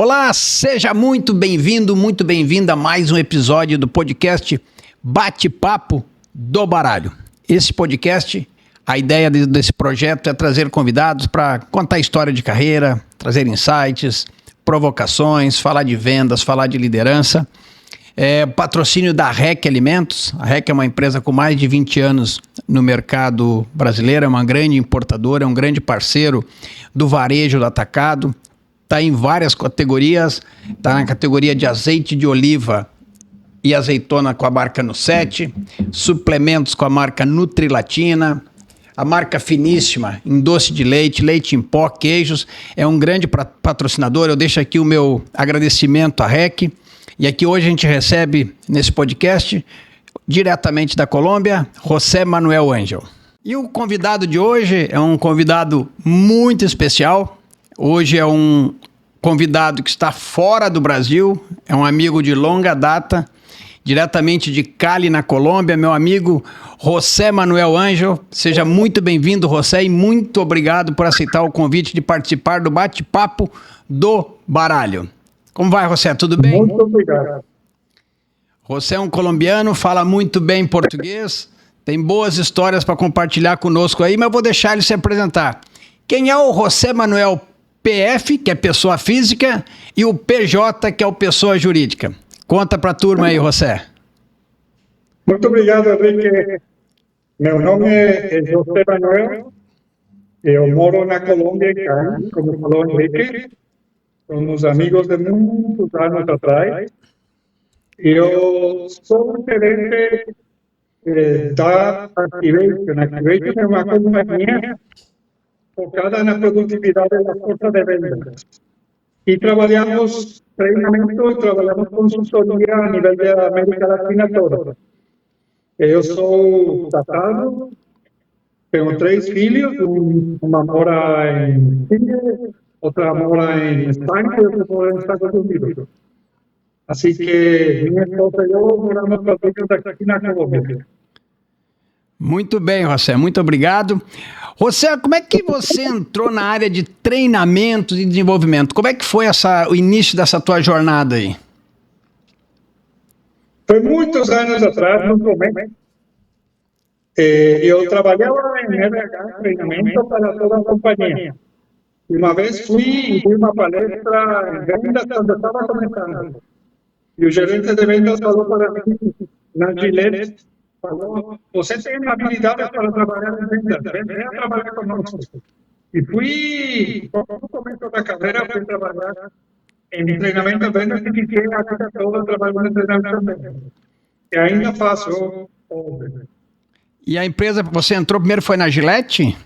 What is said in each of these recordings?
Olá, seja muito bem-vindo, muito bem-vinda a mais um episódio do podcast Bate-Papo do Baralho. Esse podcast, a ideia desse projeto é trazer convidados para contar história de carreira, trazer insights, provocações, falar de vendas, falar de liderança. Patrocínio da REC Alimentos. A REC é uma empresa com mais de 20 anos no mercado brasileiro, é uma grande importadora, é um grande parceiro do varejo do atacado. Está em várias categorias, está na categoria de azeite de oliva e azeitona com a marca Nusete, suplementos com a marca Nutrilatina, a marca Finíssima em doce de leite, leite em pó, queijos. É um grande patrocinador. Eu deixo aqui o meu agradecimento à REC. E aqui hoje a gente recebe, nesse podcast, diretamente da Colômbia, José Manuel Angel. E o convidado de hoje é um convidado muito especial. Hoje é um convidado que está fora do Brasil, é um amigo de longa data, diretamente de Cali, na Colômbia, meu amigo José Manuel Angel. Seja muito bem-vindo, José, e muito obrigado por aceitar o convite de participar do Bate-Papo do Baralho. Como vai, José? Tudo bem? Muito obrigado. José é um colombiano, fala muito bem português, tem boas histórias para compartilhar conosco aí, mas eu vou deixar ele se apresentar. Quem é o José Manuel PF, que é pessoa física, e o PJ, que é o pessoa jurídica? Conta para a turma aí, José. Muito obrigado, Enrique. Meu nome é José Manuel. Eu moro na Colômbia, como falou Enrique. Somos amigos de muitos anos atrás. Eu sou um gerente da Activation. Activation é uma companhia focada na produtividade da força de vendas. E trabalhamos treinamento, trabalhamos consultoria a nível da América Latina toda. Eu sou casado, tenho 3 filhos, uma mora em Chile, outra mora em Espanha e outra mora nos Estados Unidos. Assim que minha esposa e eu moramos aqui na Colômbia. Muito bem, José, muito obrigado. José, como é que você entrou na área de treinamento e desenvolvimento? Como é que foi o início dessa tua jornada aí? Foi muitos anos atrás, no começo. Eu trabalhava em RH, treinamento para toda a companhia. E uma vez fui em uma palestra em vendas quando estava começando. E o gerente de vendas falou para mim, na Gillette, falou, você tem habilidade para trabalhar em vendas, venha trabalhar conosco. E fui, no começo da carreira, fui trabalhar em treinamento de vendas e fiquei a vida toda trabalhando em treinamento de vendas. E ainda faço. E a empresa, você entrou primeiro, foi na Gillette?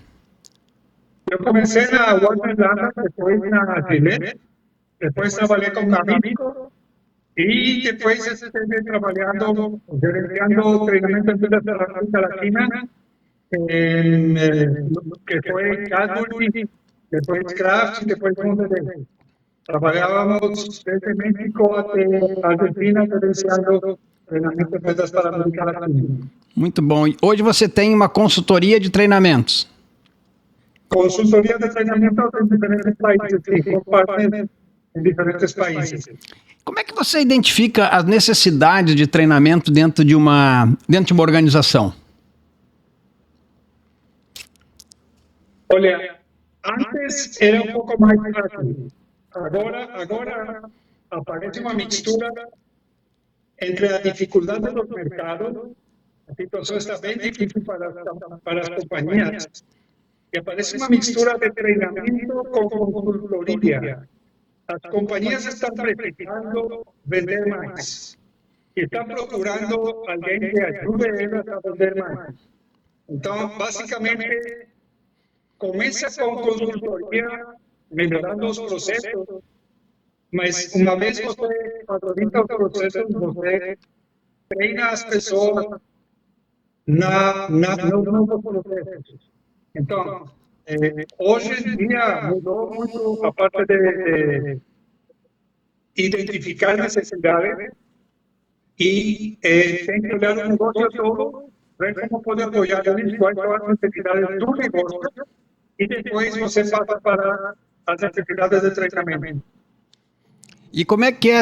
Eu comecei na Warner Landa, depois na Gillette, depois trabalhei com Amico e depois estive trabalhando, gerenciando treinamento de vendas da América Latina, que foi Cadbury, depois Kraft, depois Monterrey. Trabalhávamos desde México até Argentina, gerenciando treinamento de vendas para a América Latina. Muito bom. E hoje você tem uma consultoria de treinamentos? Consultoria de treinamento em diferentes países, sim, com partners em diferentes países. Como é que você identifica as necessidades de treinamento dentro de uma organização? Olha, antes era um pouco mais fácil. Agora aparece uma mistura entre a dificuldade do mercado, a situação está bem difícil para as companhias, e aparece uma mistura de treinamento com consultoria. As companhias estão precisando vender mais. Estão procurando alguém que ajude elas a vender mais. Então, basicamente, começa com consultoria, melhorando os processos, mas uma vez você padroniza os processos, você treina as pessoas nos novos processos. Então, hoje em dia mudou muito a parte de identificar necessidades e tem que olhar o negócio todo, ver como pode apoiar eles, quais são as necessidades do negócio e depois você passa para as necessidades de treinamento. E como é que é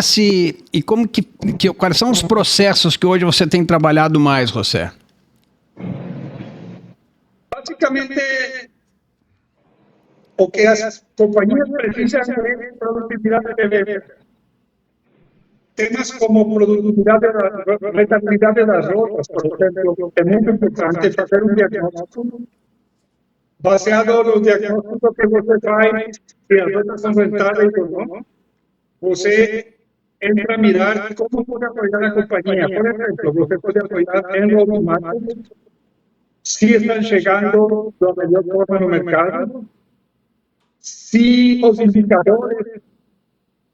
quais são os processos que hoje você tem trabalhado mais, José? Basicamente, o que as companhias precisam é produtividade de venda. Temas como produtividade, rentabilidade das rotas, por exemplo, é muito importante fazer um diagnóstico baseado no diagnóstico que você faz, se as rotas são rentáveis ou não. Você entra a mirar como pode apoiar a companhia. Por exemplo, você pode apoiar em roadmaps, se estão chegando da melhor forma no mercado, se os indicadores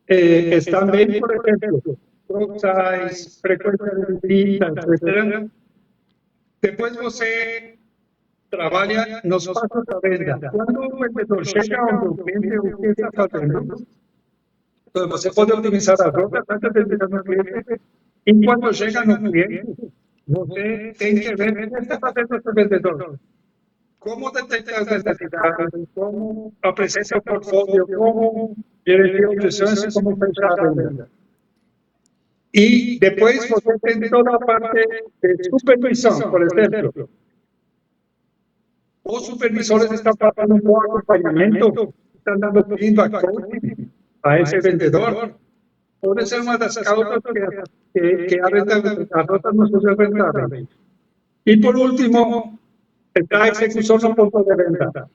estão bem, por exemplo, size, frequência de visitas, etc. Depois você trabalha nos passos da venda. Quando o vendedor chega onde o cliente, o que está fazendo? Então, você pode otimizar as rotas antes de chegar no cliente. Enquanto chega no cliente, você tem que ver o que está fazendo esse vendedor. Como detectar as necessidades, como apresentar o portfólio, como gerenciar objeções, como fechar a venda. E depois você tem toda a parte de supervisão, por exemplo. Os supervisores estão fazendo um bom acompanhamento, estão dando feedback a esse vendedor. Pode ser uma das causas que a rota não seja rentável. E por último, está a execução no ponto de venda.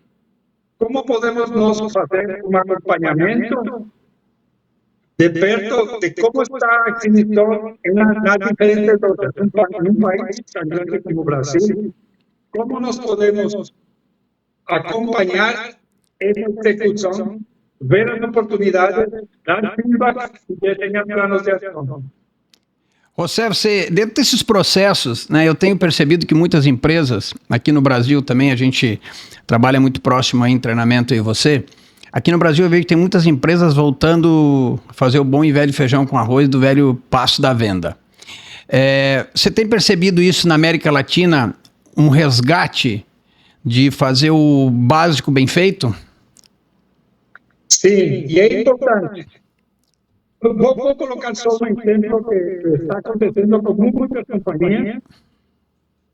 Como podemos nós fazer um acompanhamento de perto de como está a aquisição nas diferentes rotas, um país tão grande como o Brasil? Como nós podemos acompanhar essa execução, ver as oportunidades, dar feedback e desenhar planos de ação? José, dentro desses processos, né, eu tenho percebido que muitas empresas, aqui no Brasil também, a gente trabalha muito próximo aí em treinamento, eu e você. Aqui no Brasil eu vejo que tem muitas empresas voltando a fazer o bom e velho feijão com arroz do velho passo da venda. Você tem percebido isso na América Latina, um resgate de fazer o básico bem feito? Sim, e é importante. Vou colocar só um exemplo que está acontecendo com muitas companhias,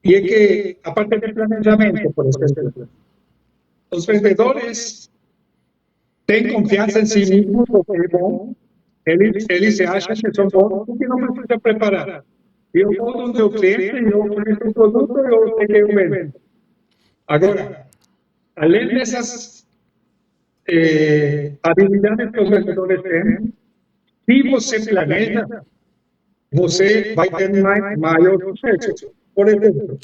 e é que, a parte de planejamento, por exemplo, os vendedores têm confiança em si mesmos, porque é bom, eles se acham que são bons, porque não precisam preparar. Eu vou onde o cliente, eu ofereço o produto, eu sei que eu vendo. Agora, além dessas habilidades que os vendedores têm, se você planeja, você vai ter maior sucesso. Por exemplo,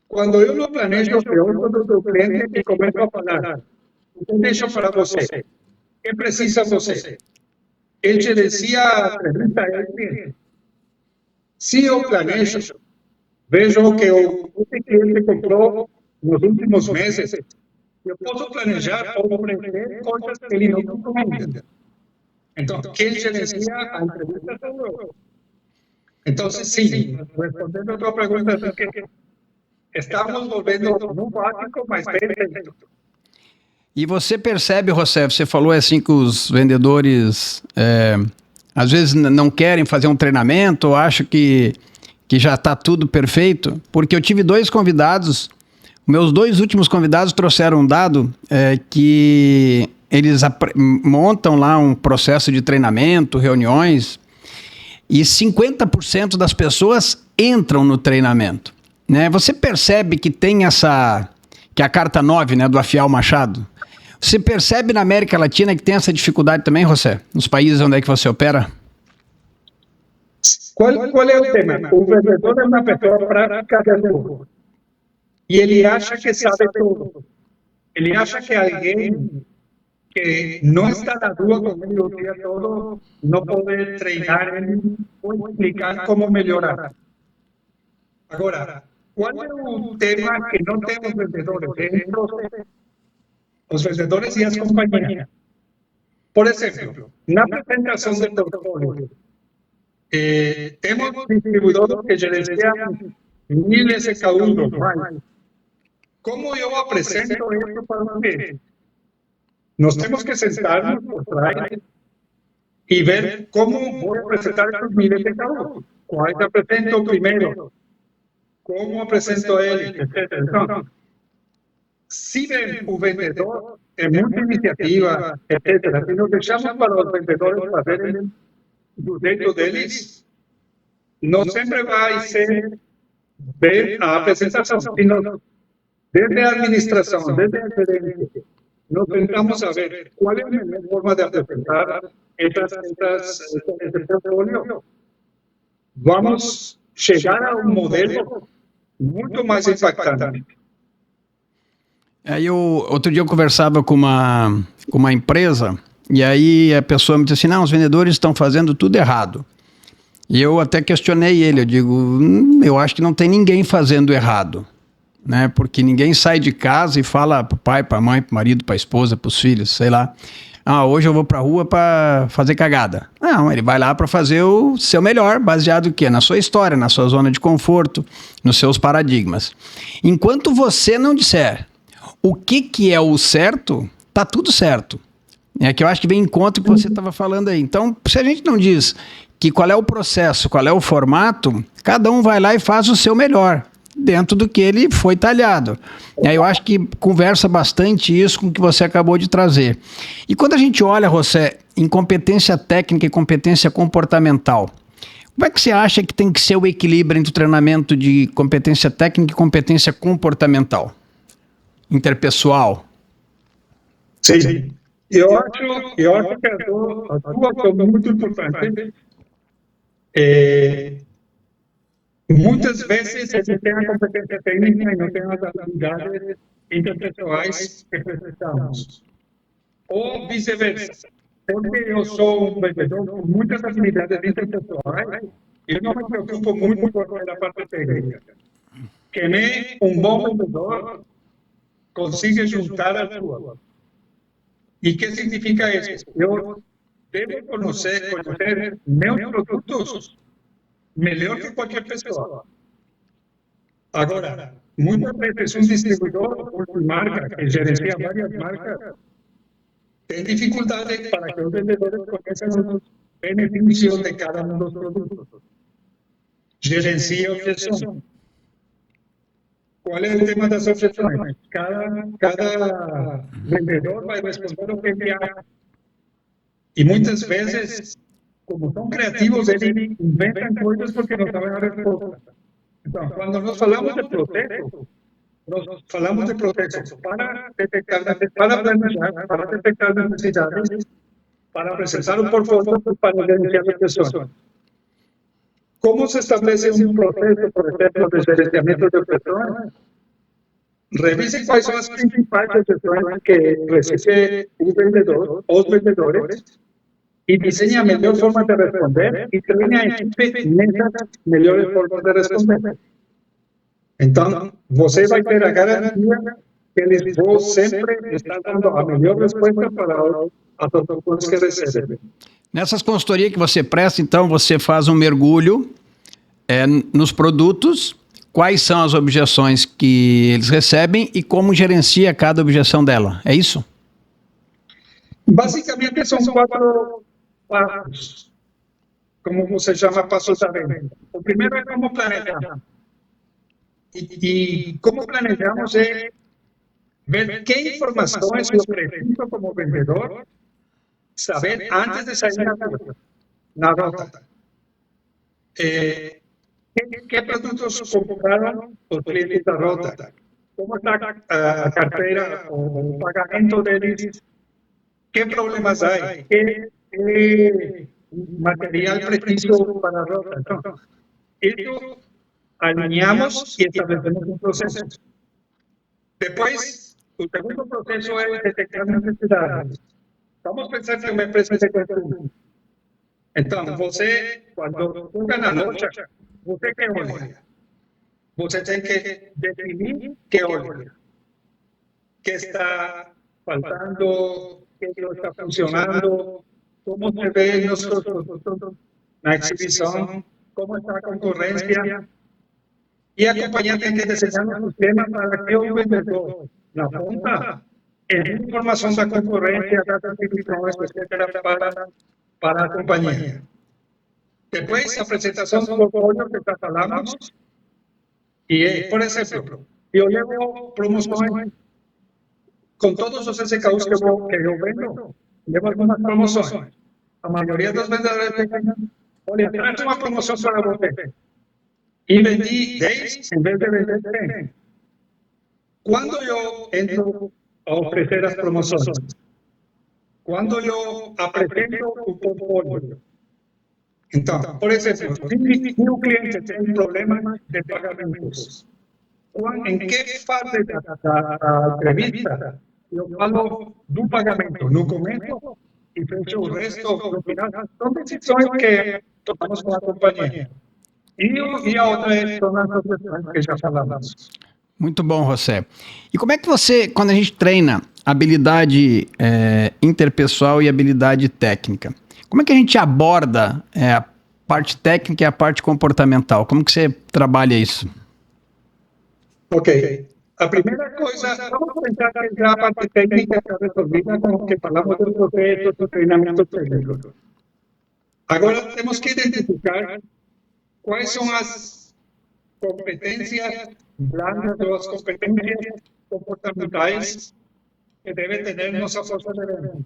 quando eu não planejo, eu ouço do cliente e começo a falar. Deixa para você. O que precisa você? Ele gerencia a pergunta ao cliente. Se eu planejo, vejo que o cliente comprou nos últimos meses, eu posso planejar ou oferecer coisas que ele não compreende. Então, quem gerencia a entrevista sou eu. Então, sim, respondendo a tua pergunta, estamos volvendo no básico, mas bem feito. E você percebe, José, você falou assim que os vendedores às vezes não querem fazer um treinamento ou acham que já está tudo perfeito, porque eu tive 2 convidados, meus 2 últimos convidados trouxeram um dado que eles montam lá um processo de treinamento, reuniões, e 50% das pessoas entram no treinamento. Né? Você percebe que tem que é a carta 9, né, do afiar o machado? Você percebe na América Latina que tem essa dificuldade também, José? Nos países onde é que você opera? Qual é o tema? O vendedor é uma pessoa prática de tudo. E ele acha que sabe tudo. Ele acha que alguém que não está na rua com ele o dia todo não pode treinar ele ou explicar como melhorar. Agora, qual é o tema que não tem os vendedores? Os vendedores e as companhias. Por exemplo, na apresentação do portfólio, temos distribuidores que gerenciam 1000 SKUs mais. Como eu apresento isso para o cliente? Nós temos que sentarmos por trás y ver cómo voy a presentar estos miles de carros. ¿Cuál te presento primero? ¿Cómo presento él? Etcétera. Entonces, si ven un vendedor en mucha iniciativa, etcétera, si nos dejamos para los vendedores para hacer el proyecto de ellos, no siempre va a ser ver a presentación, sino desde administración, desde el gerente, nos sentamos a ver cuál es la mejor forma de presentar este portfolio. Vamos a llegar a un modelo muito mais impactante. Aí outro dia eu conversava com uma empresa e aí a pessoa me disse assim, não, os vendedores estão fazendo tudo errado. E eu até questionei ele, eu digo, eu acho que não tem ninguém fazendo errado, né? Porque ninguém sai de casa e fala para o pai, para a mãe, para o marido, para a esposa, para os filhos, sei lá, hoje eu vou para a rua para fazer cagada. Não, ele vai lá para fazer o seu melhor, baseado no quê? Na sua história, na sua zona de conforto, nos seus paradigmas. Enquanto você não disser o que é o certo, tá tudo certo. É que eu acho que vem em conta o que você estava falando aí. Então, se a gente não diz que qual é o processo, qual é o formato, cada um vai lá e faz o seu melhor, dentro do que ele foi talhado. E aí eu acho que conversa bastante isso com o que você acabou de trazer. E quando a gente olha, José, em competência técnica e competência comportamental, como é que você acha que tem que ser o equilíbrio entre o treinamento de competência técnica e competência comportamental? Interpessoal? Sim. Eu acho que as duas são muito importantes. Muitas vezes a gente tem a competência técnica e não tem as habilidades interpessoais que precisamos. Ou vice-versa. Porque eu sou um vendedor com muitas habilidades interpessoais, eu não me preocupo muito com a parte técnica. Que nem um bom vendedor consiga juntar as duas. E o que significa isso? Eu devo conhecer meus produtos melhor que qualquer pessoa. Agora, muitas vezes um distribuidor multimarca, que gerencia várias marcas, tem dificuldade para que os vendedores conheçam os benefícios de cada um dos produtos. Gerencia a objeção. Qual é o tema das objeções? Cada vendedor vai responder o que enviar. E muitas vezes, como são criativos, eles inventam coisas porque não sabem a resposta. Então, quando nós falamos de processo, nós falamos de processo para detectar, para planejar, para detectar necessidades, para apresentar um portfólio para gerenciar objeções. Como se estabelece um processo, por exemplo, de gerenciamento de objeções? Revise quais são as principais objeções que recebe o vendedor, os vendedores, e desenhe a melhor forma de responder e treine a equipe nessas melhores formas de responder. Então, você vai ter a garantia que eles vão sempre estar dando a melhor resposta para as opções que recebem. Nessas consultorias que você presta, então, você faz um mergulho nos produtos, quais são as objeções que eles recebem e como gerencia cada objeção dela. É isso? Basicamente, são 4 passos, como você chama, passos da venda. O primeiro é como planejar. E como planejamos é ver que informações eu preciso como vendedor saber antes de sair na rota. Que produtos compraram os clientes da rota? Como está a carteira, o pagamento deles? Que problemas há? Que material preciso para a rota? Então, isso alinhamos e estabelecemos um processo. Depois, o segundo processo é detectar necessidades. Vamos pensar que uma empresa de consumo. Então, você, quando chega na loja, você que olha. Você tem que definir que olha. Que está faltando, que não está funcionando, como se vê nos produtos na exibição, como está a concorrência. E a companhia tem que desenhar um sistema para que o vendedor, na ponta, envie informação da concorrência, das exibições, etc., para para a companhia. Depois, a apresentação do portfólio que já falamos. E, por exemplo, eu levo promoções com todos os SKUs que eu vendo, levo algumas promoções. A maioria dos vendedores dizem, olha, traz uma promoção para você. E vendi 10 em vez de vender 100. Quando eu entro a oferecer as promoções, quando eu apresento o portfólio, então, por exemplo, se o cliente tem um problema de pagamentos, em que fase da entrevista eu falo do pagamento no começo e fecho o resto no final? São decisões que tomamos com a companhia. E a outra são as outras que já falamos. Muito bom, José. E como é que você, quando a gente treina habilidade interpessoal e habilidade técnica, como é que a gente aborda a parte técnica e a parte comportamental? Como que você trabalha isso? Ok. A primeira coisa, vamos pensar que já a parte técnica está resolvida com o que falamos do processo do treinamento técnico. Agora temos que identificar quais são as competências blandas ou as competências comportamentais que deve ter nossa força de venda.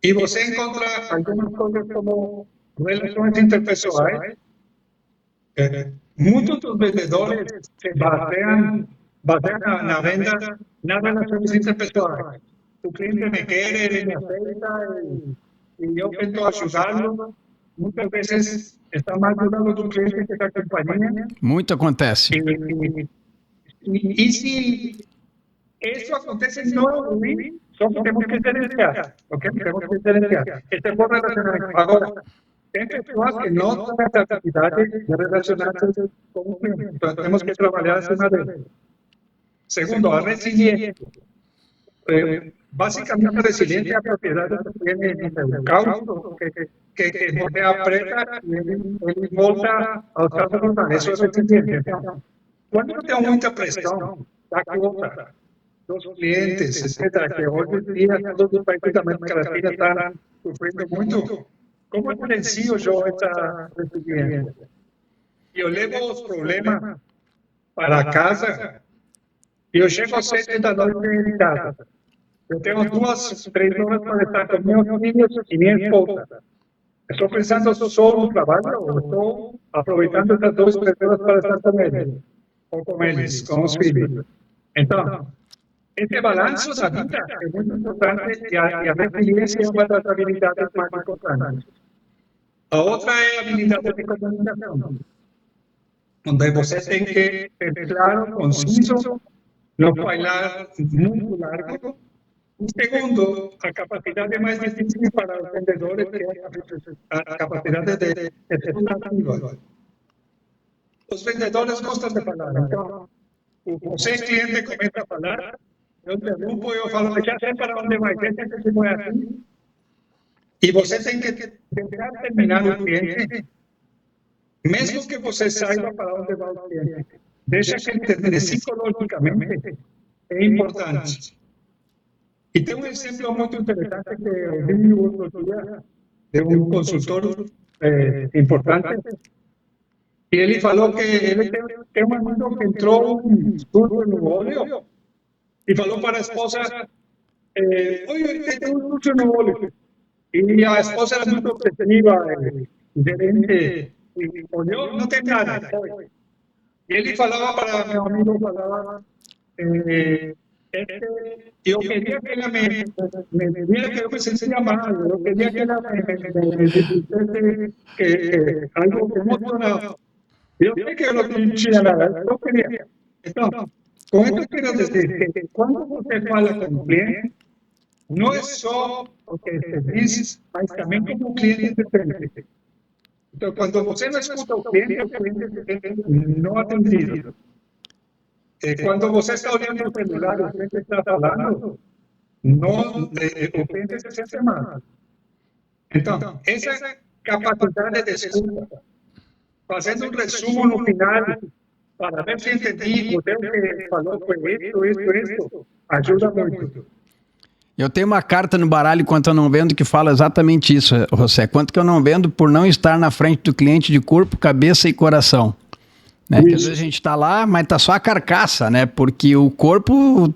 E você encontra algumas coisas como relações interpessoais. Muitos dos vendedores se baseiam na venda nas relações interpessoais. O cliente me quer, ele me aceita e eu tento ajudá-lo. Muitas vezes está mais do lado do cliente que da companhia. Muito acontece. E se isso acontece não é ruim, só que temos que gerenciar. Ok? Temos que gerenciar. Este é bom relacionamento. Agora, tem pessoas que não têm essa capacidade de relacionar-se com o cliente. Então, temos que trabalhar acima dele. Segundo, a resiliência. Basicamente, a resiliência é a propriedade que tem o caos, que você aperta e ele volta ao estado normal. Isso é resiliência. Então, quando tem muita pressão da conta dos clientes, etc., que hoje em dia todos os países da América Latina estão sofrendo muito, como eu gerencio eu essa resiliência? Eu levo os problemas para casa e eu chego às 7 da noite em casa. Eu tenho 2, 3 horas para estar com meus filhos e minha esposa. Estou pensando só no trabalho ou estou aproveitando essas 2, 3 horas para estar com eles? Ou com eles, com os filhos. Então, esse balanço da vida é muito importante e a resiliência é uma das habilidades mais importantes. A outra é a habilidade de comunicação, onde você tem que ser claro, conciso, não falar muito largo. O segundo, a capacidade mais difícil para os vendedores, que é a capacidade de escuta. Os vendedores gostam de falar. Então, você, cliente, começa a falar, eu interrompo e eu falo, já sei para onde vai, deixa que se vai assim. E você tem que tentar terminar o cliente, mesmo que você saiba para onde vai o cliente. Deixa que ele termine psicologicamente, é importante. E tem um exemplo muito interessante que eu vi outro dia de um consultor importante. E ele falou que ele tem um amigo que entrou um surto no olho e falou para a esposa: oi, tem um surto no olho. E a esposa era muito obsessiva, gerente, e olhou, não tem nada. E ele falava para meu amigo, eu queria que ela me diera que eu me sentia mal, eu queria que ela me dissesse que algo emocional. Eu sei que eu não tinha nada, eu queria. Então, com isso eu quero dizer que quando você fala com o cliente, não é só o que se diz, mas também como o cliente se sente. Então, quando você não escuta o cliente se sente não atendido. Quando você está olhando o celular, o cliente está falando, o cliente se sente mal. Então, essa capacidade de escuta, fazendo um resumo no final, para ver se entendi, o que falou foi isso, ajuda muito. Eu tenho uma carta no baralho Quanto Eu Não Vendo que fala exatamente isso, José. Quanto que eu não vendo por não estar na frente do cliente de corpo, cabeça e coração. Né? Às vezes a gente está lá, mas está só a carcaça, né? Porque o corpo,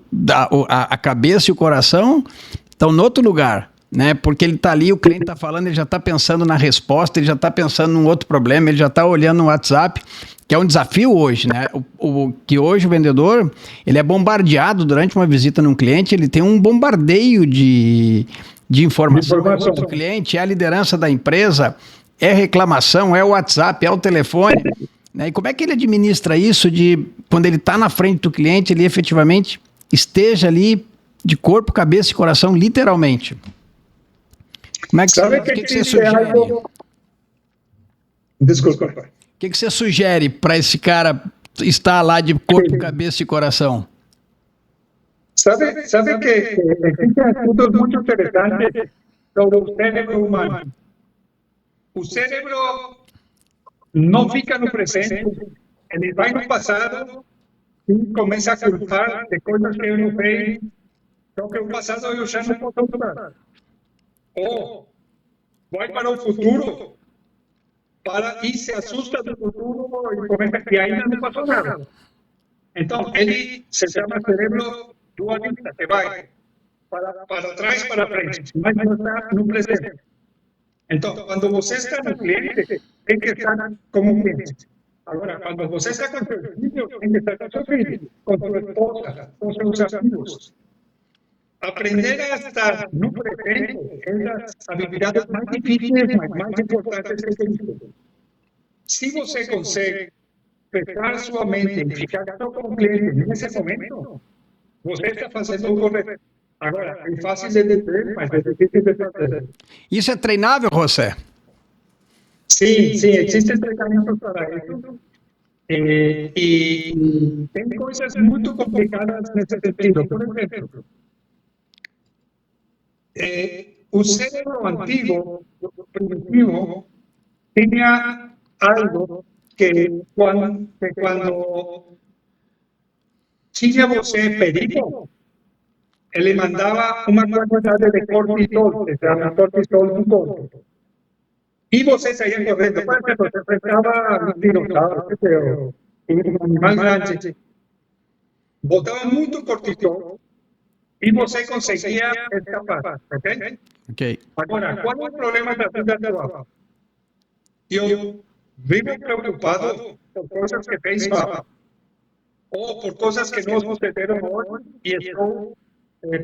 a cabeça e o coração estão no outro lugar. Né? Porque ele está ali, o cliente está falando, ele já está pensando na resposta, ele já está pensando num outro problema, ele já está olhando no WhatsApp, que é um desafio hoje, né? Que hoje o vendedor, ele é bombardeado durante uma visita num cliente, ele tem um bombardeio de informação do cliente, é a liderança da empresa, é reclamação, é o WhatsApp, é o telefone. Né? E como é que ele administra isso de, quando ele está na frente do cliente, ele efetivamente esteja ali de corpo, cabeça e coração, literalmente? Como é que você sugere? Desculpa. O que você sugere para esse cara estar lá de corpo, cabeça e coração? Sabe que existe estudos muito interessantes sobre o cérebro humano. O cérebro não fica no presente, ele vai no passado e começa a culpar de coisas que eu não fiz, porque o passado eu já não posso mudar. Ou vai para o futuro e se assusta do futuro e começa que ainda não passou nada. Então, ele se chama cérebro dualista, que vai para trás, para frente, mas não está no presente. Então, quando você está no cliente, tem que estar como cliente. Agora, quando você está com seu filho, tem que estar com seu filho, com sua esposa, com seus amigos. Aprender a estar no presente é das habilidades mais difíceis, mas mais importantes que tem. Se você consegue fechar sua mente e ficar só com o cliente nesse momento, você está fazendo o correto. Agora, é fácil de dizer, mas é difícil de fazer. Isso é treinável, José? Sim, existem treinamentos para isso. E tem coisas muito complicadas nesse sentido. Por exemplo, o cérebro antigo, primitivo, tinha algo que quando tinha você perigo, ele mandava uma quantidade de cortisol, que se chama cortisol no corpo. E você saía correndo. Por exemplo, você enfrentava um dinossauro, um animal grande, botava muito cortisol e você conseguia escapar, ok? Ok. Agora, qual é o problema da vida atual? Eu vivo preocupado por coisas que fez mal, ou por coisas que não sucederam hoje e estou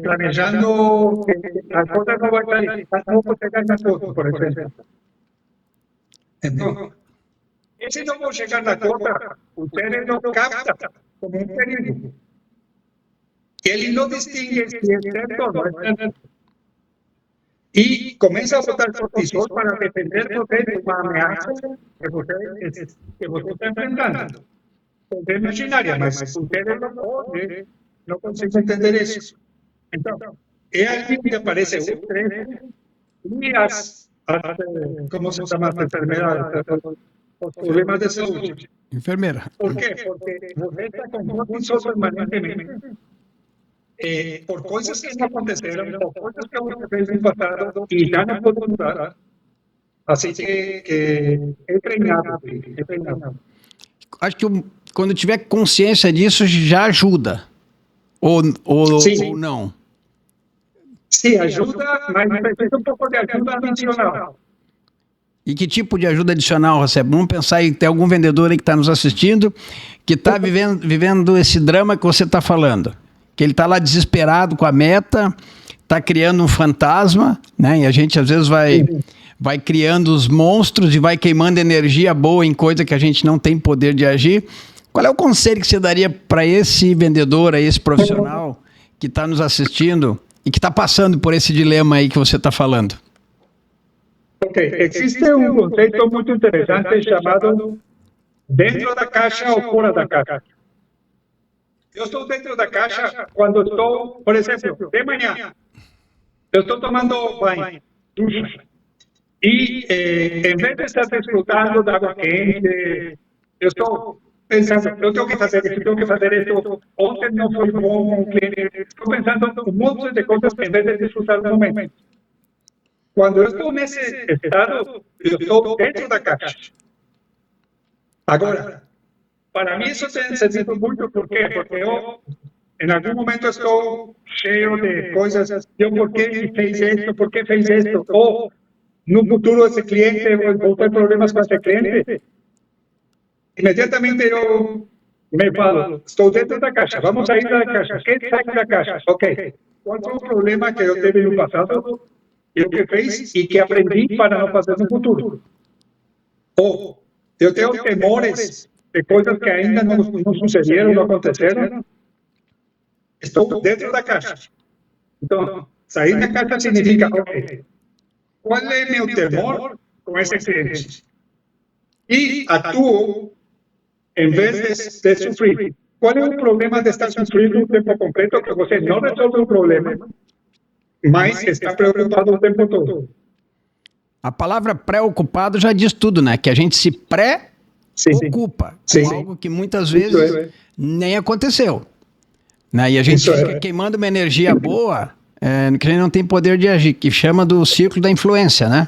planejando que as coisas não vão estar, não vou chegar na conta, por exemplo. Então, esse não vou chegar na conta, o cérebro capta como um perigo. Ele não distingue se é certo ou não é certo. E começa a botar cortisol para defender você de uma ameaça que você está enfrentando. É imaginária, mas o cérebro não consegue entender isso. Então, é ali que aparece o estresse e como se chama a enfermedade, os problemas de saúde. Enfermeira. Por quê? Porque você está com cortisol permanentemente. Por coisas que não aconteceram, por coisas que você fez no passado e já não pode mudar. Assim que é treinado. Acho que quando tiver consciência disso, já ajuda. Ou não? Sim, ajuda, mas precisa um pouco de ajuda adicional. E que tipo de ajuda adicional recebe? Vamos pensar em ter algum vendedor aí que está nos assistindo, que está vivendo esse drama que você está falando. Que ele está lá desesperado com a meta, está criando um fantasma, né? E a gente às vezes vai criando os monstros e vai queimando energia boa em coisa que a gente não tem poder de agir. Qual é o conselho que você daria para esse vendedor, a esse profissional que está nos assistindo e que está passando por esse dilema aí que você está falando? Ok, existe um conceito muito interessante chamado dentro da caixa ou fora da caixa. Eu estou dentro da caixa quando estou, por exemplo, de manhã, eu estou tomando banho, ducha, e em vez de estar desfrutando da água quente, eu estou pensando, eu tenho que fazer isso, tenho que fazer isso, ontem não foi bom com o cliente, estou pensando um monte de coisas em vez de desfrutar do momento. Quando eu estou nesse estado, eu estou dentro da caixa. Agora, para mim isso tem sentido muito, por quê? Porque eu, em algum momento, estou cheio de coisas, por que fez isso, por que fez isso, ou no futuro esse cliente, vou ter problemas com esse cliente. Imediatamente eu me falo, estou dentro da caixa, vamos sair da caixa. Quem sai da caixa? Ok. Qual foi o problema que eu tive no passado, e o que fez e que aprendi para não fazer no futuro? Ou eu tenho temores de coisas que ainda não sucederam, não aconteceram. Estou dentro da caixa. Então, sair da caixa significa, ok, qual é meu temor com esse cliente? E atuo em vez de sofrer. Qual é o problema de estar sofrendo o tempo completo? Que você não resolve o problema, mas está preocupado o tempo todo. A palavra preocupado já diz tudo, né? Que a gente se pré-ocupa com algo que muitas vezes nem aconteceu. Né? E a gente fica queimando uma energia boa, que a gente não tem poder de agir, que chama do ciclo da influência, né?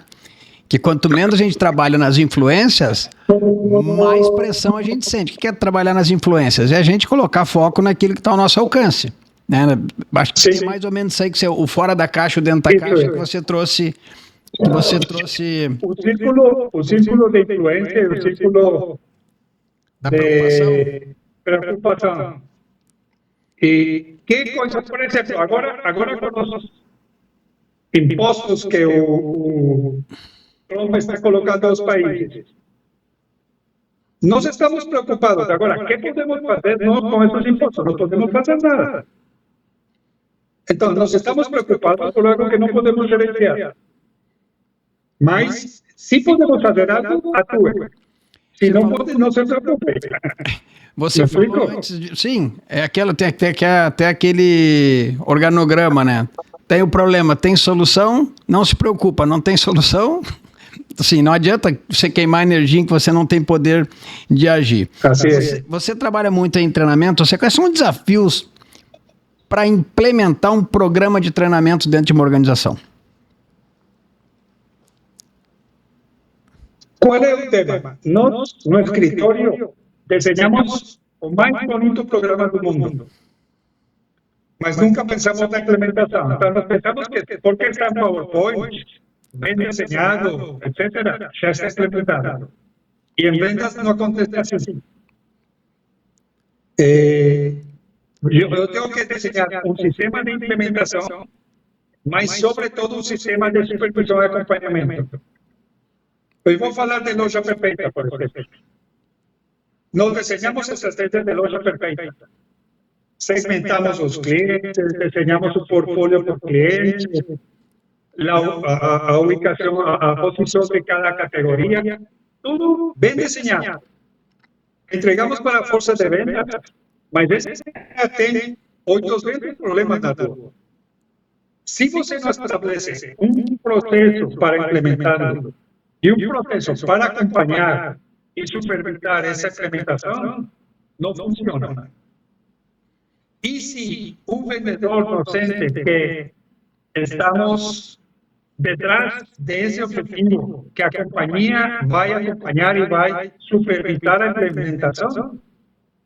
Que quanto menos a gente trabalha nas influências, mais pressão a gente sente. O que é trabalhar nas influências? É a gente colocar foco naquilo que está ao nosso alcance. Né? Acho que é mais ou menos isso aí, que o fora da caixa, o dentro da caixa, que você trouxe. O círculo de influência, o círculo da preocupação. E que coisa, por exemplo, agora com os impostos que o Trump está colocando aos países, nós estamos preocupados. Agora, o que podemos fazer nós com esses impostos? Não podemos fazer nada. Então, nós estamos preocupados por algo que não podemos gerenciar. Mas, se podemos fazer algo, atue. Se não pode, não se preocupe. Você falou antes de... Sim, tem até aquele organograma, né? Tem o problema, tem solução, não se preocupa. Não tem solução, assim, não adianta você queimar energia em que você não tem poder de agir. Você trabalha muito em treinamento. Quais são os desafios para implementar um programa de treinamento dentro de uma organização? Qual é o tema? Nós, no escritório, desenhamos o mais bonito programa do mundo. Mas nunca pensamos na implementação. Então, nós pensamos que, porque está em PowerPoint, bem desenhado, etc., já está implementado. E em vendas não acontece assim. Eu tenho que desenhar um sistema de implementação, mas, sobretudo, um sistema de supervisão e acompanhamento. Eu vou falar de loja perfeita, por exemplo. Nós desenhamos estratégias de loja perfeita. Segmentamos os clientes, desenhamos o portfólio por cliente, a ubicação, a posição de cada categoria, tudo bem desenhado. Entregamos para a força de venda, mas esse tem 800 problemas na rua. Se você não estabelece um processo para implementá-lo e um processo para acompanhar e supervisar essa implementação, não funciona. E se um vendedor não sente que estamos detrás desse objetivo, que a companhia vai acompanhar e vai supervisar a implementação,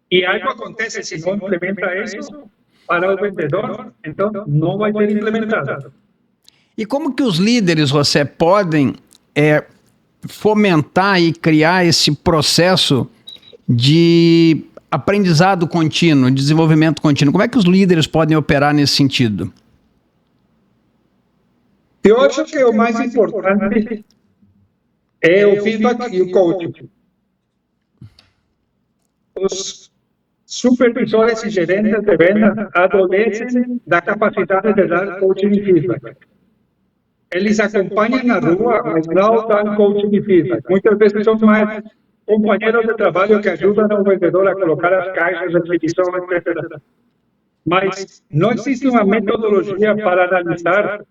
e algo acontece se não implementa isso para o vendedor, então não vai ser implementado. E como que os líderes, você podem fomentar e criar esse processo de aprendizado contínuo, desenvolvimento contínuo? Como é que os líderes podem operar nesse sentido? Eu acho que o mais importante é o feedback e o coaching. Os supervisores e gerentes de venda adoecem da capacidade de dar coaching e feedback. Eles acompanham na rua, mas não dão coaching e feedback. Muitas vezes são mais companheiros de trabalho que ajudam o vendedor a colocar as caixas de expedição, etc. Mas não existe uma metodologia para analisar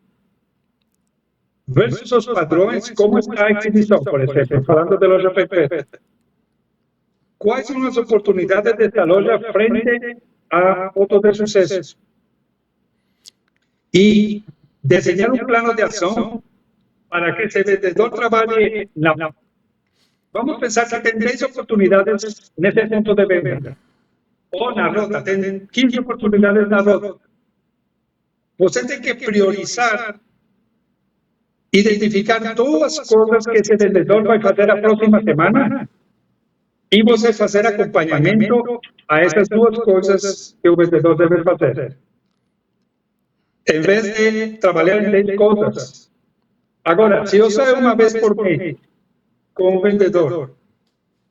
versus os padrões como está a expedição, por exemplo, falando de loja perfeita. quais são as oportunidades desta loja frente a outros de sucesso. E desenhar um plano de ação para que esse vendedor trabalhe na... Vamos pensar que tem 10 oportunidades nesse ponto de venda. Ou na rota, tem 15 oportunidades na rota. Você tem que priorizar, identificar duas coisas que esse vendedor vai fazer a próxima semana e você fazer acompanhamento a essas duas coisas que o vendedor deve fazer. Em vez de trabalhar em 10 coisas. Agora, se eu saio uma vez por mês com o vendedor,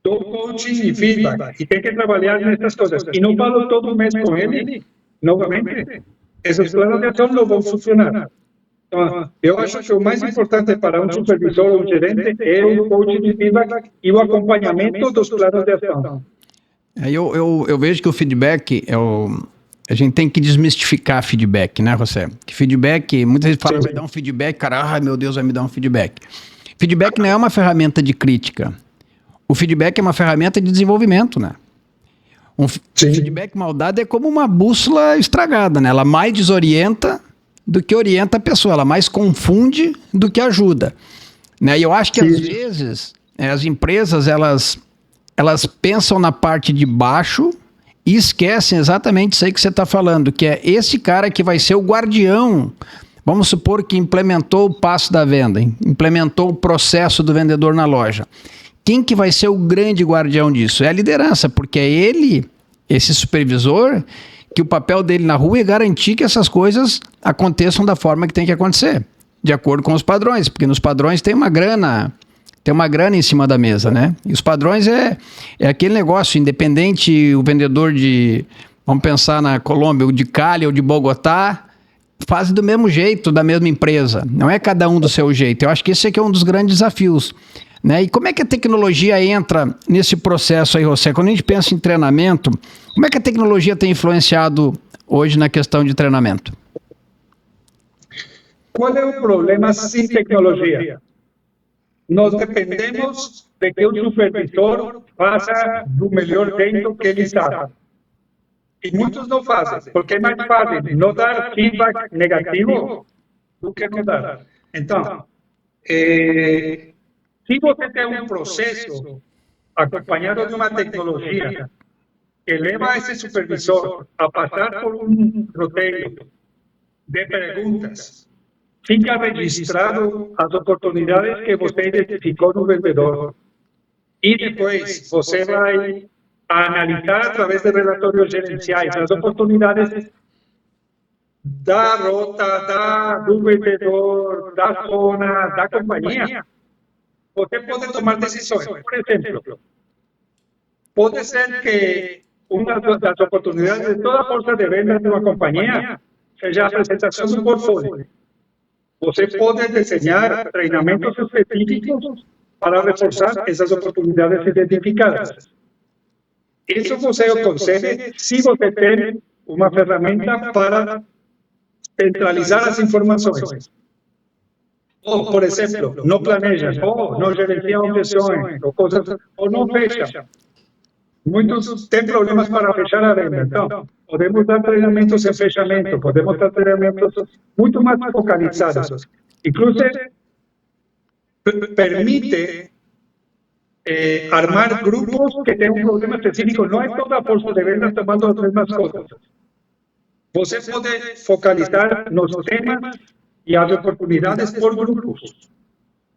dou coaching e feedback, e tem que trabalhar nessas coisas, e não falo todo mês com ele, novamente, esses planos de ação não vão funcionar. Então, eu acho que o mais importante para um supervisor ou um gerente é o coaching e feedback e o acompanhamento dos planos de ação. Eu vejo que o feedback a gente tem que desmistificar feedback, né, José? Que feedback, muita gente fala, vai dar um feedback, cara, ai meu Deus, vai me dar um feedback. Feedback não é uma ferramenta de crítica. O feedback é uma ferramenta de desenvolvimento, né? Um feedback mal dado é como uma bússola estragada, né? Ela mais desorienta do que orienta a pessoa, ela mais confunde do que ajuda, né? E eu acho que às vezes as empresas, elas pensam na parte de baixo e esquecem exatamente isso aí que você está falando, que é esse cara que vai ser o guardião. Vamos supor que implementou o passo da venda, implementou o processo do vendedor na loja. Quem que vai ser o grande guardião disso? É a liderança, porque é ele, esse supervisor, que o papel dele na rua é garantir que essas coisas aconteçam da forma que tem que acontecer, de acordo com os padrões, porque nos padrões tem uma grana em cima da mesa, né? E os padrões é aquele negócio, independente o vendedor vamos pensar na Colômbia, o de Cali ou de Bogotá, fazem do mesmo jeito, da mesma empresa. Não é cada um do seu jeito. Eu acho que esse aqui é um dos grandes desafios, né? E como é que a tecnologia entra nesse processo aí, José? Quando a gente pensa em treinamento, como é que a tecnologia tem influenciado hoje na questão de treinamento? Qual é o problema sem tecnologia? Nós dependemos de que o supervisor faça do melhor jeito que ele sabe. E muitos não fazem, porque é mais fácil não dar feedback negativo do que não dar. Então, se você tem um processo acompanhado de uma tecnologia que leva esse supervisor a passar por um roteiro de perguntas, fica registrado as oportunidades que você identificou no vendedor. E depois você vai analisar através de relatórios gerenciais as oportunidades da rota, do vendedor, da zona, da companhia. Você pode tomar decisões. Por exemplo, pode ser que uma das oportunidades de toda a força de venda de uma companhia seja a apresentação do portfólio. Você pode desenhar treinamentos específicos para reforçar essas oportunidades identificadas. Isso você consegue se você tem uma ferramenta para centralizar as informações. Ou, por exemplo, não planeja, ou não gerencia objeções, ou não fecha. Muitos têm problemas para fechar a venda. Então, podemos dar treinamentos em fechamento, podemos dar treinamentos muito mais focalizados. Inclusive, permite armar grupos que têm um problema específico. Não é toda a força de vendas tomando as mesmas coisas. Você pode focalizar nos temas e as oportunidades por grupos.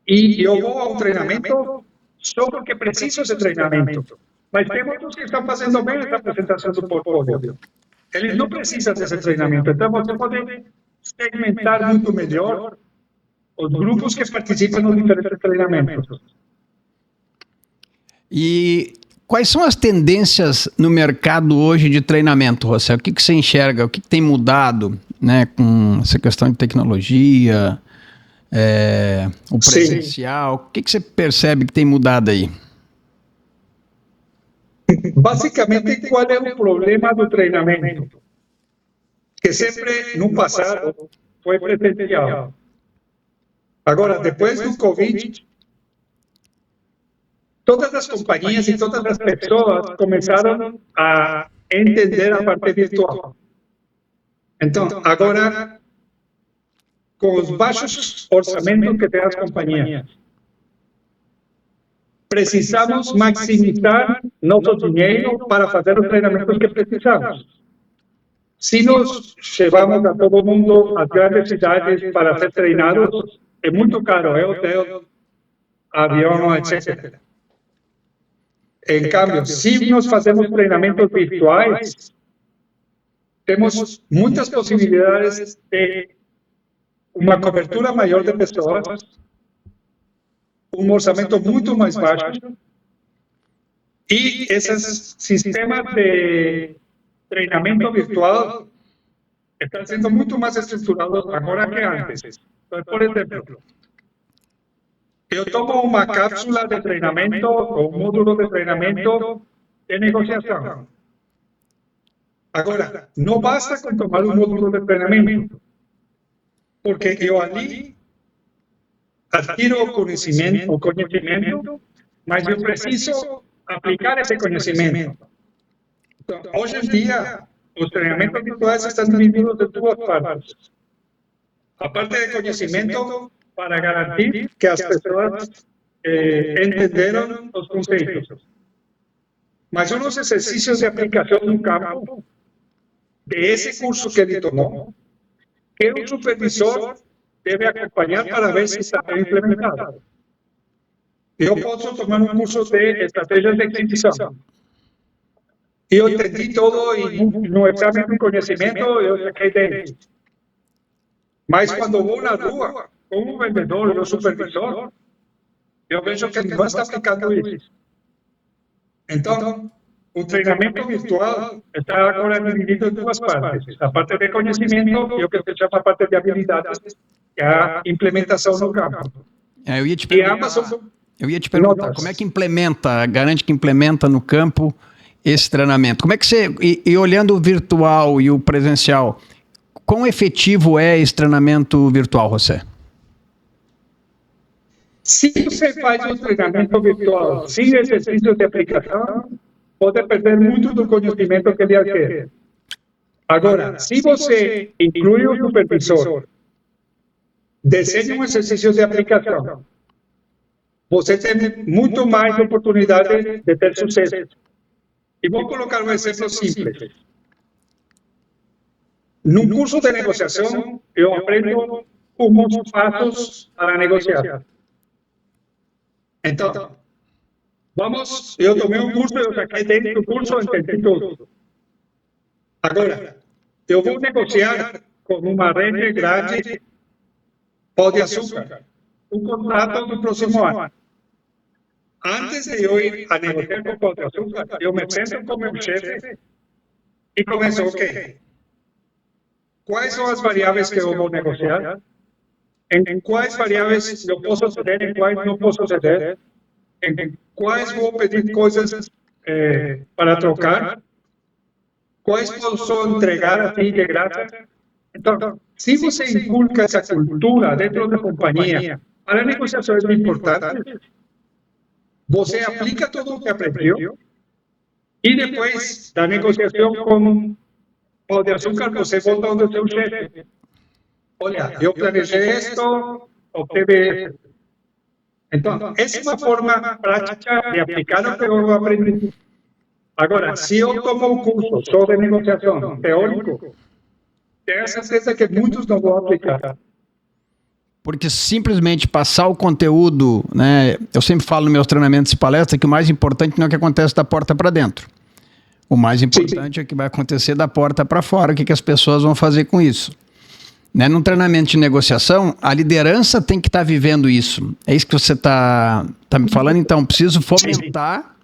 E eu vou a um treinamento só porque preciso desse treinamento. Mas tem outros que estão fazendo bem essa apresentação do portfólio. Eles não precisam desse treinamento. Então, você pode segmentar muito melhor os grupos que participam nos diferentes treinamentos. E quais são as tendências no mercado hoje de treinamento, José? O que você enxerga? O que tem mudado, né, com essa questão de tecnologia, o presencial? Sim. O que você percebe que tem mudado aí? Basicamente, qual é o problema do treinamento? Que sempre, no passado, foi presencial. Agora, depois do Covid, todas as companhias e todas as pessoas começaram a entender a parte virtual. Então, agora, com os baixos orçamentos que têm as companhias, precisamos maximizar nosso dinheiro para fazer os treinamentos que precisamos. Se nós levamos a todo mundo às grandes cidades para ser treinados, é muito caro, é hotel, avião, etc. Em cambio, se nós fazemos treinamentos virtuais, temos muitas possibilidades de uma cobertura maior de pessoas, um orçamento muito mais baixo, e esses sistemas de treinamento virtual estão sendo muito mais estruturados agora que antes. Então, por exemplo, eu tomo uma cápsula de treinamento ou um módulo de treinamento de negociação. Agora, não basta com tomar um módulo de treinamento, porque eu ali adquiro o conhecimento, mas eu preciso aplicar esse conhecimento. Então, hoje em dia, os treinamentos virtuais estão divididos em duas partes. A parte de conhecimento para garantir que as pessoas entenderam os conceitos. Mas uns exercícios de aplicação no campo desse curso que ele tomou, que o supervisor deve acompanhar para ver se está bem implementado. Eu posso tomar um curso de estratégias de aquisição. Eu entendi todo e no exame de conhecimento eu saquei dele. Mas quando vou na rua, como vendedor ou supervisor, eu vejo que ele não está aplicando isso. Então, o treinamento virtual está agora dividido em duas partes. A parte de conhecimento e o que se chama a parte de habilidades, que é a implementação no campo. Eu ia te perguntar, como é que garante que implementa no campo esse treinamento? Como é que você, e olhando o virtual e o presencial, quão efetivo é esse treinamento virtual, José? Se você faz um treinamento virtual sem exercício de aplicação, pode perder muito do conhecimento que ele adquire. Agora, se você inclui o supervisor, desenha um exercício de aplicação, você tem muito mais oportunidade de ter sucesso. E vou colocar um exemplo simples. Num curso de negociação, eu aprendo alguns passos para negociar. Então, eu tomei um curso, eu saquei dentro do curso, entendi tudo. Agora, eu vou negociar com uma rede grande Pão de Açúcar, um contrato do próximo ano. Antes de eu ir a negociar com o Pão de Açúcar, eu me sento com o meu chefe e começo, ok, quais são as variáveis que eu vou negociar? Em quais variáveis eu posso ceder, em quais não posso ceder? Em quais vou pedir coisas para trocar? Quais posso entregar assim de graça? Então, se você inculca essa cultura dentro da companhia, para a negociação é importante, você aplica tudo o que aprendeu e depois da negociação com Pão de Açúcar, você volta ao seu chefe. Olha, eu planejei isto, obteve isso. Então, essa é uma forma prática de aplicar o que eu aprendi. Agora, se eu tomo um curso só de negociação teórico, tenho certeza que muitos não vão aplicar. Porque simplesmente passar o conteúdo, né? Eu sempre falo nos meus treinamentos e palestras que o mais importante não é o que acontece da porta para dentro. O mais importante é o que vai acontecer da porta para fora, o que as pessoas vão fazer com isso. Né? Num treinamento de negociação, a liderança tem que estar vivendo isso. É isso que você está me falando? Então, preciso fomentar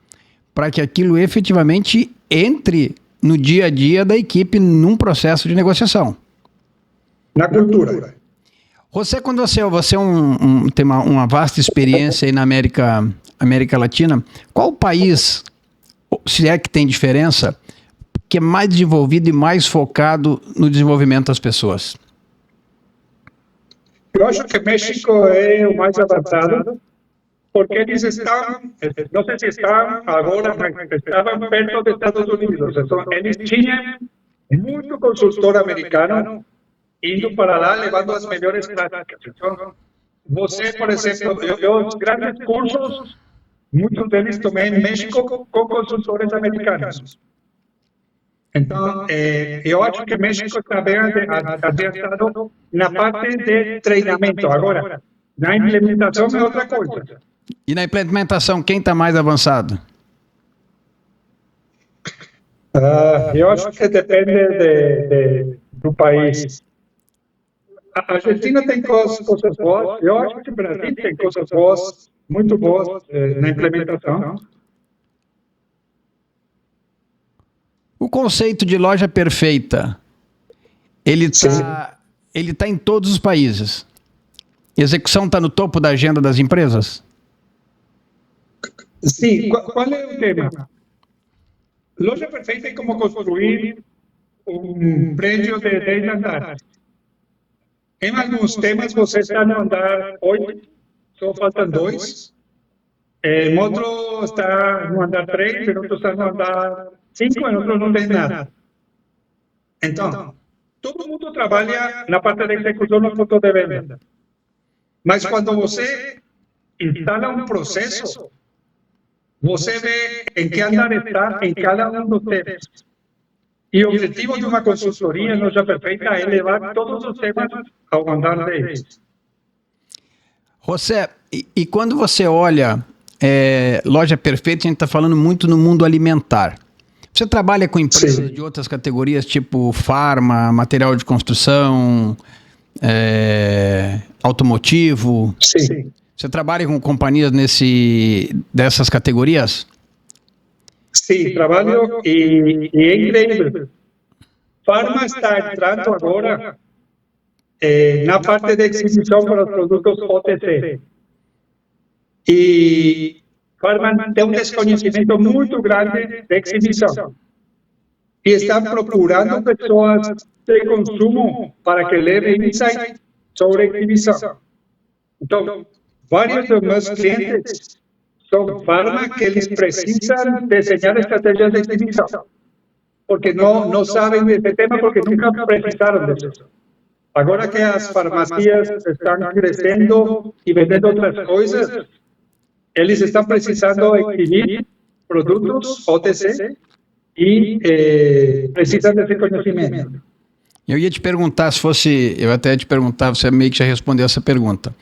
para que aquilo efetivamente entre no dia a dia da equipe num processo de negociação. Na cultura. José, quando você tem uma vasta experiência aí na América Latina, qual país, se é que tem diferença, que é mais desenvolvido e mais focado no desenvolvimento das pessoas? Eu acho que México é o mais avançado. porque eles estão, não sei se estão agora, mas estavam perto dos Estados Unidos. Então, eles tinham muito consultor americano indo para lá, levando as melhores práticas. Então, você, por exemplo, os grandes cursos, muitos deles tomei em México com consultores americanos. Então, eu acho que México também adiantado na parte de treinamento. Agora, na implementação é outra coisa. E na implementação, quem está mais avançado? Eu acho que depende do país. A Argentina tem coisas boas, eu acho que o Brasil tem coisas boas, muito boas na implementação. O conceito de loja perfeita, ele tá em todos os países. Execução está no topo da agenda das empresas? Sim, qual é o tema? Loja perfeita é como construir um prédio de 10 andares. Em alguns temas você está no andar 8, só faltam 2. Em outro está no andar 3, em outro está no andar 5, em outro não tem nada. Então, todo mundo trabalha na parte de execução no ponto de venda. Mas quando você instala um processo, você vê em que andar está em cada um dos temas. E o objetivo de uma consultoria em loja perfeita é levar todos os temas ao andar deles. José, e quando você olha loja perfeita, a gente está falando muito no mundo alimentar. Você trabalha com empresas de outras categorias, tipo farma, material de construção, automotivo? Sim. Você trabalha com companhias dessas categorias? Sim, trabalho e é incrível. Farma está entrando agora na parte de exibição para os produtos OTC. E Farma tem um desconhecimento muito grande de exibição. E está procurando pessoas de consumo para que levem insight sobre exibição. Então, vários dos meus clientes são farma que eles precisam desenhar estratégias de exibição. Porque não sabem desse tema, porque nunca precisaram disso. Agora que as farmácias estão crescendo e vendendo outras coisas, eles estão precisando exibir produtos OTC e precisam desse conhecimento. Eu ia te perguntar eu até ia te perguntar, você meio que já respondeu essa pergunta.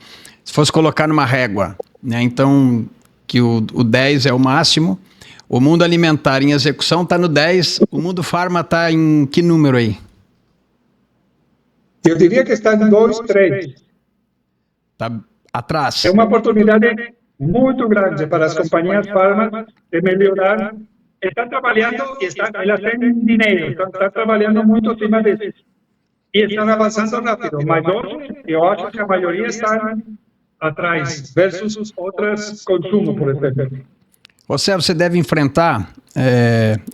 Se fosse colocar numa régua, né, então que o 10 é o máximo, o mundo alimentar em execução está no 10, o mundo farma está em que número aí? Eu diria que está em 2, 3. Está atrás. É uma oportunidade muito grande para as companhias farma de melhorar. Estão trabalhando e elas têm dinheiro, estão trabalhando muito acima disso. E estão avançando rápido, mas hoje eu acho que a maioria está atrás, versus outras consumo, por exemplo. Você deve enfrentar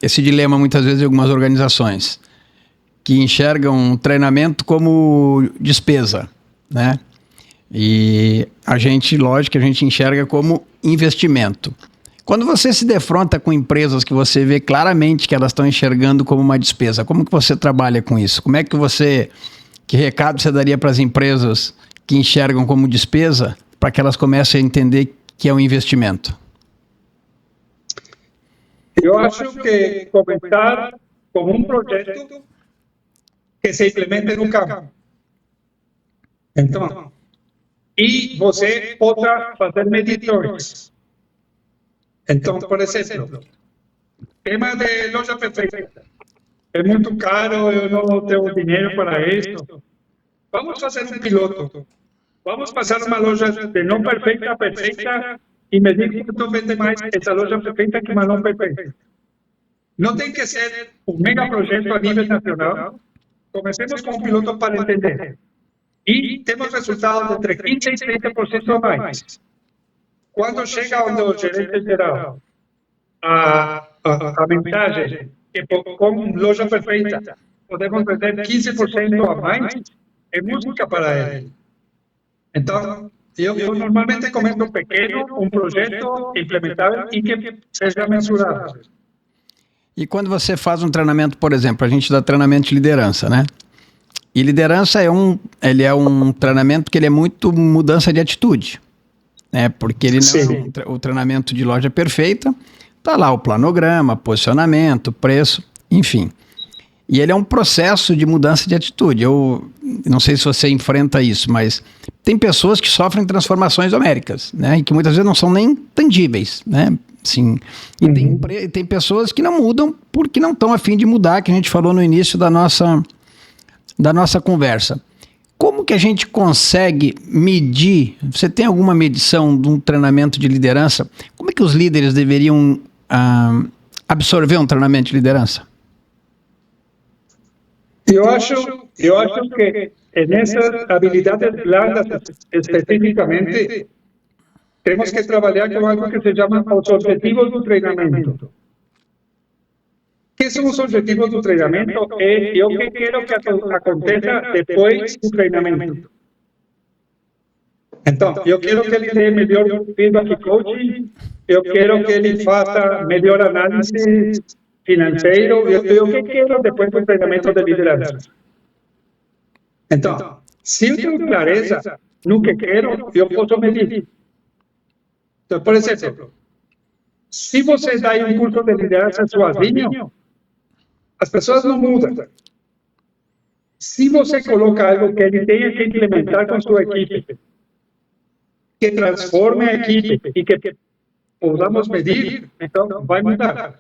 esse dilema muitas vezes em algumas organizações que enxergam treinamento como despesa, né? E lógico, a gente enxerga como investimento. Quando você se defronta com empresas que você vê claramente que elas estão enxergando como uma despesa, como que você trabalha com isso? Como é que recado você daria para as empresas que enxergam como despesa para que elas comecem a entender que é um investimento? Eu acho que começar com um projeto que se implemente no campo. Então, e você possa fazer medições. Então, por exemplo, tema de loja perfeita. É muito caro, eu não tenho dinheiro para isso. Vamos fazer um piloto. Vamos passar uma loja de não perfeita a perfeita e medir quanto vende mais essa loja perfeita que uma não perfeita. Não tem que ser um mega projeto a nível nacional. Comecemos com um piloto para entender. E temos resultados de entre 15% e 30% a mais. Quando chega onde o gerente geral, a mensagem que com loja perfeita podemos vender 15% a mais, é música para ele. Então, Eu normalmente começo pequeno, um projeto implementável e que seja mensurável. E quando você faz um treinamento, por exemplo, a gente dá treinamento de liderança, né? E liderança ele é um treinamento que ele é muito mudança de atitude, né? Porque ele não é o treinamento de loja perfeita, tá lá o planograma, posicionamento, preço, enfim. E ele é um processo de mudança de atitude. Eu não sei se você enfrenta isso, mas tem pessoas que sofrem transformações homéricas, né? E que muitas vezes não são nem tangíveis, né? Sim. E tem pessoas que não mudam porque não estão a fim de mudar, que a gente falou no início da nossa conversa. Como que a gente consegue medir? Você tem alguma medição de um treinamento de liderança? Como é que os líderes deveriam absorver um treinamento de liderança? Eu acho que nessas habilidades blandas especificamente temos que trabalhar com algo que se chama os objetivos do treinamento. O que são os objetivos do treinamento? É o que quero que aconteça depois do treinamento. Então, eu quero que ele dê melhor feedback coaching, eu quero que ele faça melhor análise financeiro, eu que quero depois do treinamento de liderança. Então, se eu tenho clareza no que quero, eu posso medir. Então, por exemplo, se você dá um curso de liderança sozinho, as pessoas não mudam. Se você coloca algo que ele tenha que implementar com sua equipe, que transforme a equipe e que podamos medir, então vai mudar.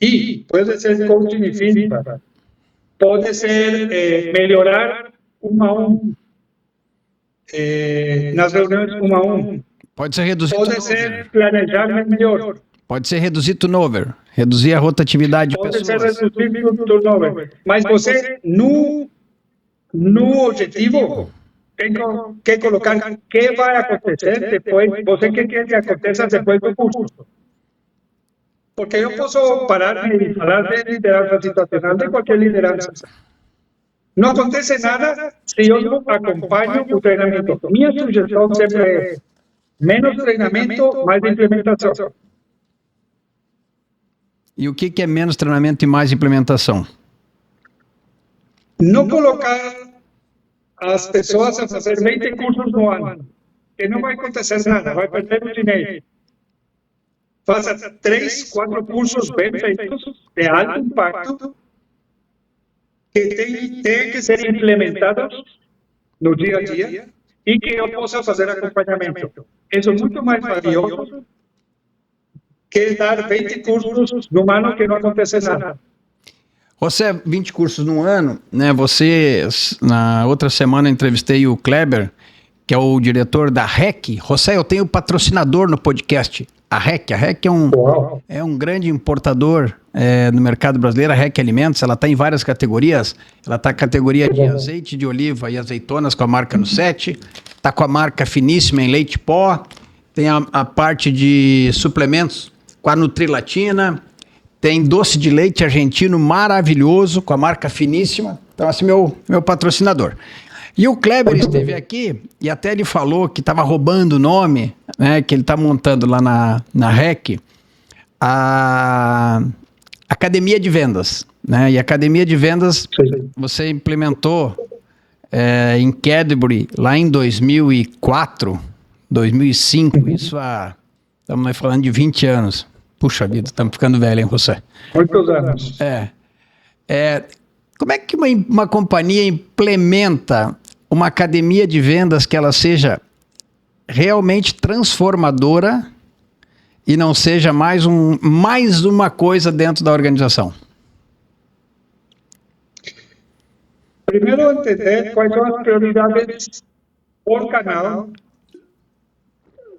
E pode ser coaching e feedback, pode ser melhorar nas reuniões 1 a 1. Pode ser reduzir pode ser planejar melhor. Pode ser reduzir turnover, reduzir a rotatividade de pessoas. pessoas. Pode ser reduzir turnover. Mas você, no objetivo, tem que colocar o que vai acontecer depois, você quer que aconteça depois do curso. Porque eu posso parar de falar de liderança situacional, de qualquer liderança. Não acontece nada se eu não acompanho o treinamento. Minha sugestão sempre é menos treinamento, mais implementação. E o que é menos treinamento e mais implementação? Não colocar as pessoas a fazer 20 cursos no ano, que não vai acontecer nada, vai perder o dinheiro. Faça 3, 4 cursos bem feitos, de alto impacto, que tem que ser implementados no dia a dia e que eu possa fazer acompanhamento. Isso é muito mais valioso que dar 20 cursos no ano que não acontece nada. Você, 20 cursos no ano, né? Você, na outra semana, entrevistei o Kleber, que é o diretor da REC. José, eu tenho patrocinador no podcast. A REC é um grande importador no mercado brasileiro. A REC Alimentos, ela está em várias categorias. Ela está na categoria de azeite de oliva e azeitonas com a marca No7. Está com a marca finíssima em leite pó. Tem a parte de suplementos com a Nutrilatina. Tem doce de leite argentino maravilhoso com a marca finíssima. Então, esse é meu patrocinador. E o Kleber esteve aqui e até ele falou que estava roubando o nome, né, que ele está montando lá na REC, a Academia de Vendas. Né? E a Academia de Vendas você implementou em Cadbury lá em 2004, 2005, isso estamos falando de 20 anos. Puxa vida, estamos ficando velho, hein, José? Muitos anos. Como é que uma companhia implementa uma academia de vendas que ela seja realmente transformadora e não seja mais uma coisa dentro da organização? Primeiro, entender quais são as prioridades por canal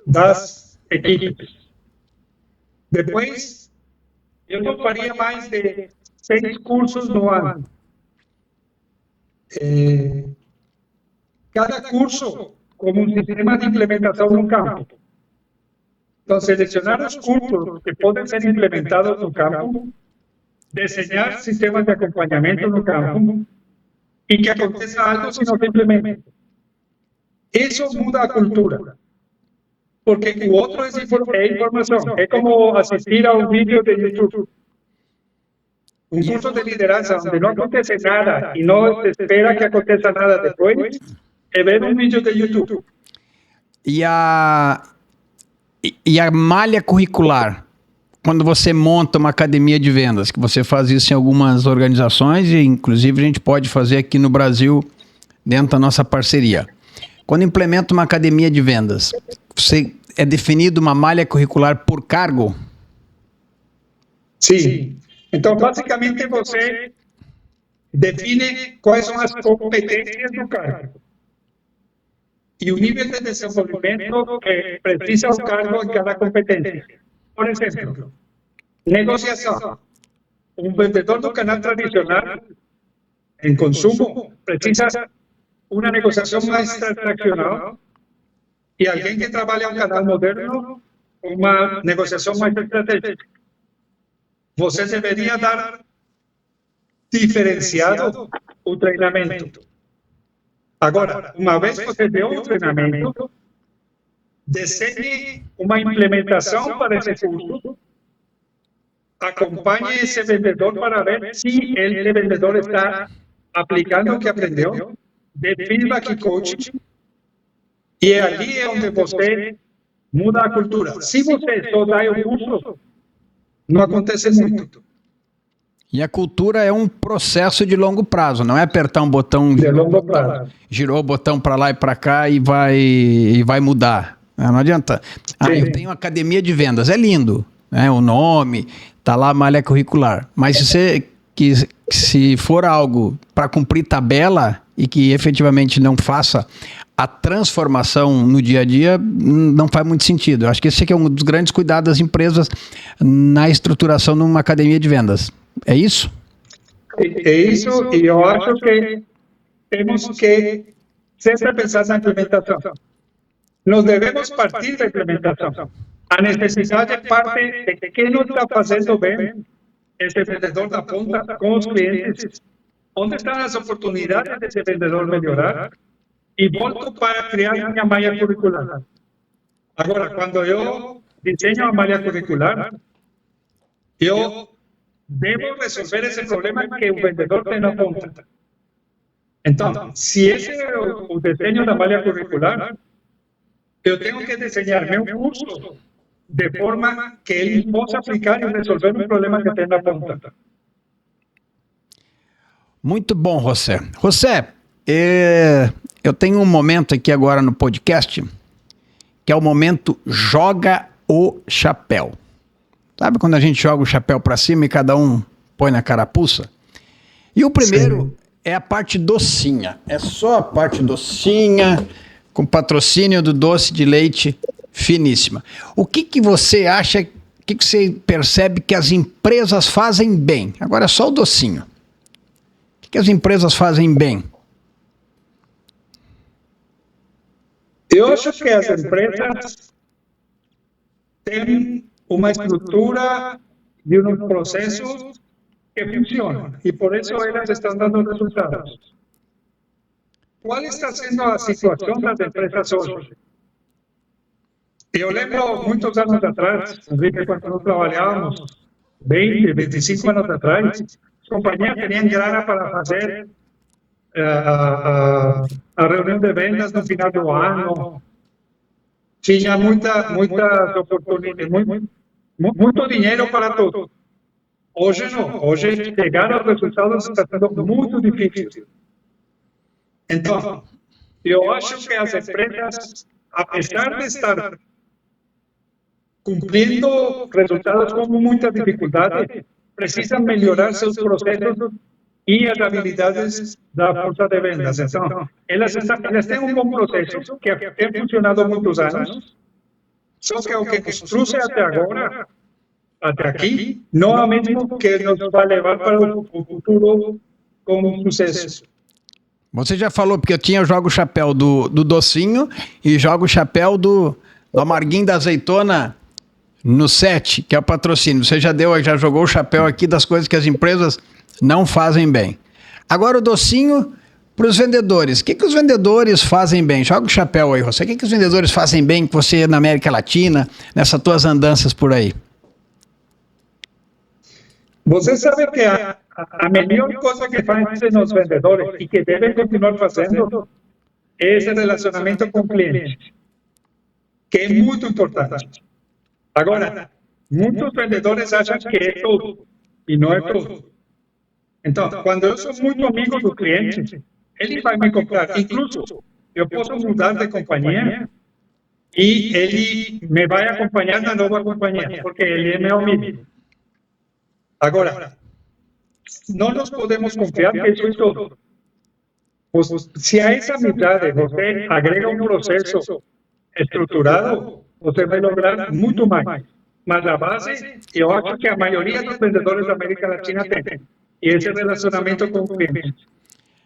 das equipes. Depois, eu não faria mais de 6 cursos no ano. Cada curso como um sistema de implementação no campo. Então, selecionar os cursos que podem ser implementados no campo, desenhar sistemas de acompanhamento no campo e que aconteça algo se não se implementa. Isso muda a cultura. Porque o outro é informação. É como assistir a um vídeo de YouTube. Um curso de liderança onde não acontece nada e não se espera que aconteça nada depois, é ver um vídeo de YouTube. E a malha curricular, quando você monta uma academia de vendas, que você faz isso em algumas organizações e inclusive a gente pode fazer aqui no Brasil dentro da nossa parceria. Quando implementa uma academia de vendas, você é definido uma malha curricular por cargo? Sim. Então, basicamente, você define quais são as competências do cargo e o nível de desenvolvimento que precisa o cargo em cada competência. Por exemplo, negociação. Um vendedor do canal tradicional em consumo precisa uma negociação mais transaccional e alguém que trabalha um canal moderno, uma negociação mais estratégica. Você deveria dar diferenciado o treinamento. Agora, uma vez que você deu o treinamento, desenhe uma implementação para esse curso, acompanhe esse vendedor para ver se esse vendedor está aplicando o que aprendeu, dê feedback e coaching, e ali é onde você muda a cultura. Se você só dá o curso, não acontece muito. E a cultura é um processo de longo prazo, não é apertar um botão, girou o botão para lá e para cá e vai mudar. Não adianta. Eu tenho academia de vendas, é lindo, né? O nome, tá lá a malha curricular. Mas se for algo para cumprir tabela e que efetivamente não faça a transformação no dia a dia, não faz muito sentido. Eu acho que esse aqui é um dos grandes cuidados das empresas na estruturação de uma academia de vendas. É isso? É isso, e eu acho que temos que sempre pensar na implementação. Nós devemos partir da implementação. A necessidade parte de quem não está fazendo bem esse vendedor da ponta com os clientes. Onde estão as oportunidades desse vendedor melhorar? E volto para criar minha malha curricular. Agora, quando eu desenho a malha curricular, eu devo resolver esse problema que o vendedor tem na ponta. Então, se esse é o desenho da malha curricular, eu tenho que desenhar meu curso de forma que ele possa aplicar e resolver o problema que tem na ponta. Muito bom, José. José, eu tenho um momento aqui agora no podcast, que é o momento Joga o Chapéu. Sabe quando a gente joga o chapéu para cima e cada um põe na carapuça? E o primeiro é a parte docinha. É só a parte docinha, com patrocínio do doce de leite finíssima. O que você acha, o que você percebe que as empresas fazem bem? Agora é só o docinho. O que as empresas fazem bem? Eu acho que as empresas têm uma estrutura e uns processos que funcionam, e por isso elas estão dando resultados. Qual está sendo a situação das empresas hoje? Eu lembro muitos anos atrás, Enrique, quando nós trabalhávamos, 20, 25 anos atrás, as companhias tinham grana para fazer a reunião de vendas no final do ano, tinha muitas oportunidades, muito dinheiro para tudo. Hoje não, hoje chegar aos resultados está sendo muito difícil. Então, eu acho que as empresas, apesar de estar cumprindo resultados com muita dificuldade, precisam melhorar seus processos e as habilidades da força de vendas. Então, elas têm um bom processo que tem funcionado há muitos anos, só que o que nos trouxe até agora, até aqui, não é o mesmo que nos vai levar para o futuro com sucesso. Você já falou, porque eu jogo o chapéu do docinho e jogo o chapéu do amarguinho da azeitona no 7, que é o patrocínio. Você já jogou o chapéu aqui das coisas que as empresas não fazem bem. Agora o docinho, Para os vendedores, o que os vendedores fazem bem? Joga o chapéu aí, você. O que os vendedores fazem bem com você na América Latina, nessas tuas andanças por aí? Você sabe que a melhor coisa que fazem os vendedores e que devem continuar fazendo é esse relacionamento com o cliente, que é muito importante. Agora, muitos vendedores acham que é tudo e não é tudo. Então, quando eu sou muito amigo do cliente, ele vai me comprar. Incluso, eu posso mudar de companhia e ele me vai acompanhar na nova companhia, porque ele é meu amigo. Agora, não nos podemos confiar que isso é tudo. Se a essa amizade você agrega um processo estruturado, você vai lograr muito mais. Mas a base, eu acho que a maioria dos vendedores da América Latina tem. E esse relacionamento com o cliente.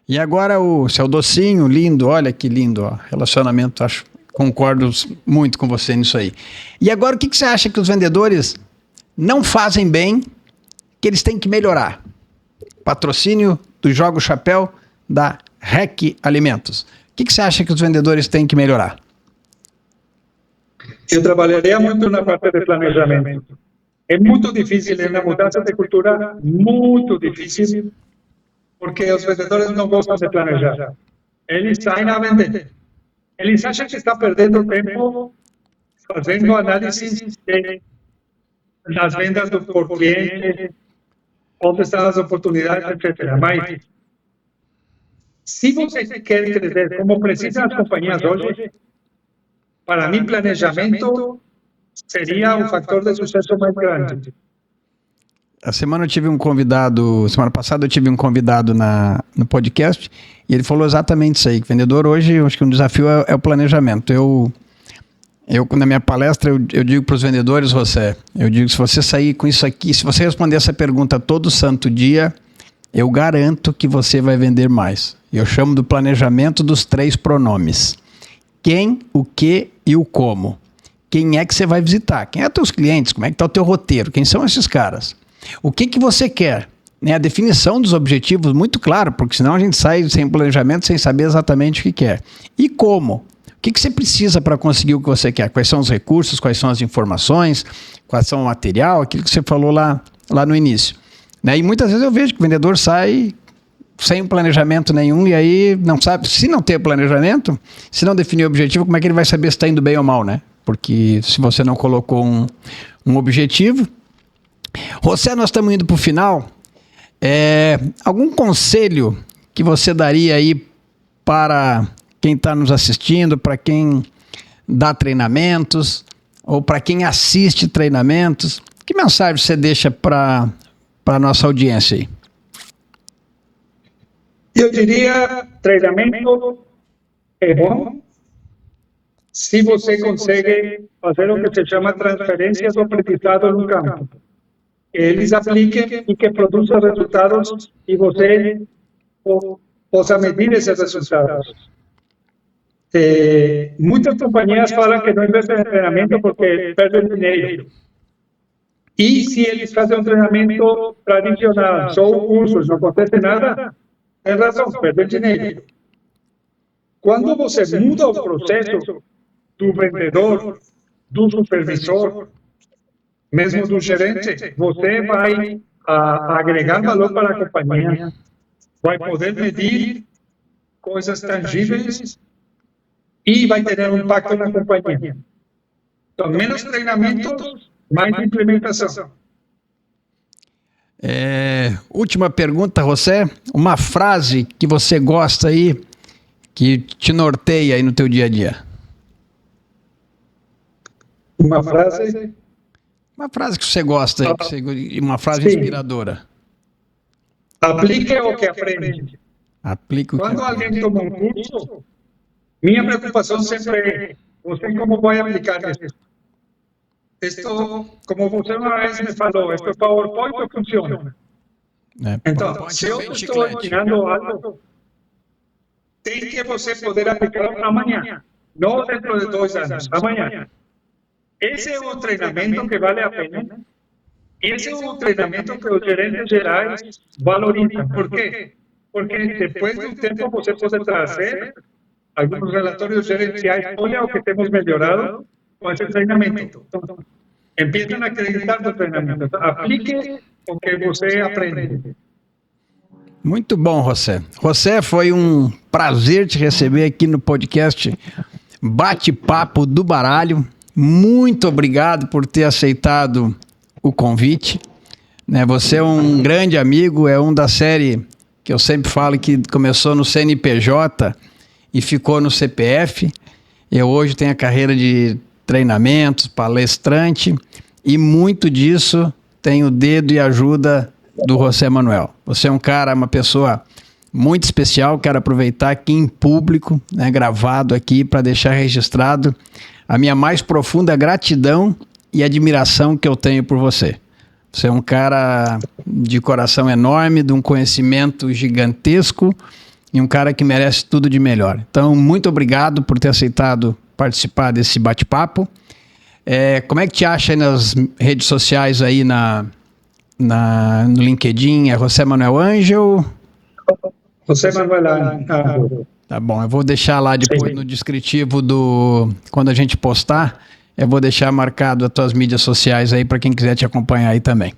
E agora o seu docinho, lindo, olha que lindo, ó, relacionamento, acho, concordo muito com você nisso aí. E agora o que você acha que os vendedores não fazem bem, que eles têm que melhorar? Patrocínio do Joga o Chapéu da REC Alimentos. O que você acha que os vendedores têm que melhorar? Eu trabalharia muito na parte de planejamento. É muito difícil, é uma mudança de cultura muito difícil, porque os vendedores não gostam de planejar. Eles saem a vender. Eles acham que estão perdendo tempo fazendo análise das vendas por cliente, onde estão as oportunidades, etc. Mas, se você quer crescer como precisam as companhias hoje, para mim, planejamento seria o fator de sucesso mais grande. Semana passada eu tive um convidado no podcast e ele falou exatamente isso aí, que vendedor hoje, acho que um desafio é o planejamento. Eu na minha palestra, eu digo para os vendedores, eu digo, se você sair com isso aqui, se você responder essa pergunta todo santo dia, eu garanto que você vai vender mais. Eu chamo do planejamento dos 3 pronomes. Quem, o que e o como. Quem é que você vai visitar? Quem é teus clientes? Como é que está o teu roteiro? Quem são esses caras? O que você quer? Né? A definição dos objetivos muito claro, porque senão a gente sai sem planejamento, sem saber exatamente o que quer. E como? O que você precisa para conseguir o que você quer? Quais são os recursos? Quais são as informações? Quais são o material? Aquilo que você falou lá no início. Né? E muitas vezes eu vejo que o vendedor sai sem planejamento nenhum e aí não sabe, se não ter planejamento, se não definir o objetivo, como é que ele vai saber se está indo bem ou mal, né? Porque se você não colocou um objetivo. José, nós estamos indo para o final. Algum conselho que você daria aí para quem está nos assistindo, para quem dá treinamentos ou para quem assiste treinamentos? Que mensagem você deixa para a nossa audiência aí? Eu diria, treinamento é bom se você consegue fazer o que se chama transferência do aprendizado no campo. Eles apliquem e que produzam resultados e você possa medir esses resultados. Muitas companhias falam que não investem em treinamento porque perdem dinheiro. E se eles fazem um treinamento tradicional, só cursos, não acontece nada, tem razão, perdem dinheiro. Quando você muda o processo do vendedor, do supervisor, mesmo do gerente, você vai agregar valor para a companhia, vai poder medir coisas tangíveis e vai ter um impacto na companhia. Então, menos treinamentos, mais implementação. Última pergunta, José. Uma frase que você gosta aí, que te norteia aí no teu dia a dia. Uma frase? Uma frase que você gosta aí, uma frase Sim. inspiradora. Aplique o que aprende. Aplique o que Quando aprende. alguém toma um curso, minha preocupação sempre é, você como vai aplicar isso? Como você uma vez me falou, isto é PowerPoint ou funciona? Então, se eu estou ensinando algo, tem que você poder aplicar amanhã, não dentro de 2 anos, amanhã. Esse é o treinamento que vale a pena. Esse é o treinamento que os gerentes gerais valorizam. Por quê? porque depois do tempo você pode trazer alguns relatórios gerenciais. Olha o que temos melhorado com esse treinamento. Então, empiezam a acreditar no treinamento. Aplique o que você aprende. Muito bom, José. José, foi um prazer te receber aqui no podcast Bate-Papo do Baralho. Muito obrigado por ter aceitado o convite. Você é um grande amigo, é um da série que eu sempre falo que começou no CNPJ e ficou no CPF. Eu hoje tenho a carreira de treinamentos, palestrante, e muito disso tem o dedo e ajuda do José Manuel. Você é um cara, uma pessoa muito especial. Quero aproveitar aqui em público, gravado aqui, para deixar registrado a minha mais profunda gratidão e admiração que eu tenho por você. Você é um cara de coração enorme, de um conhecimento gigantesco e um cara que merece tudo de melhor. Então, muito obrigado por ter aceitado participar desse bate-papo. Como é que te acha aí nas redes sociais, aí no LinkedIn? É José Manuel Ângel? José Manuel Ângel. Tá bom, eu vou deixar lá depois no descritivo quando a gente postar. Eu vou deixar marcado as tuas mídias sociais aí para quem quiser te acompanhar aí também.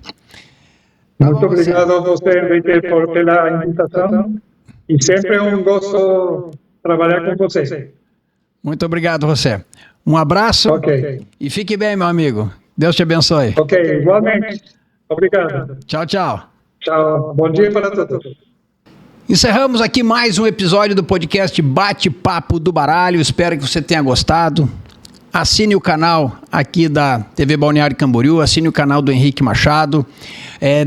Muito obrigado a você, Enrique, pela invitação. E sempre é um gosto trabalhar com você. Muito obrigado, José. Um abraço e fique bem, meu amigo. Deus te abençoe. Ok, igualmente. Obrigado. Tchau, tchau. Tchau. Bom dia para todos. Encerramos aqui mais um episódio do podcast Bate-Papo do Baralho. Espero que você tenha gostado. Assine o canal aqui da TV Balneário Camboriú, assine o canal do Henrique Machado,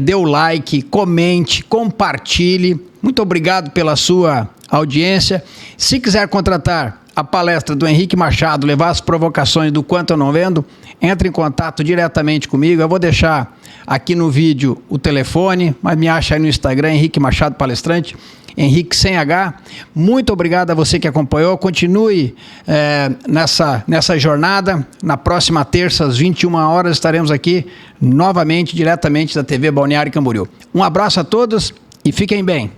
dê o like, comente, compartilhe. Muito obrigado pela sua audiência. Se quiser contratar a palestra do Henrique Machado, levar as provocações do Quanto Eu Não Vendo, entre em contato diretamente comigo. Eu vou deixar aqui no vídeo o telefone, mas me acha aí no Instagram, Henrique Machado Palestrante, Henrique sem H. Muito obrigado a você que acompanhou. Continue nessa jornada. Na próxima terça, às 21 horas, estaremos aqui novamente, diretamente da TV Balneário Camboriú. Um abraço a todos e fiquem bem.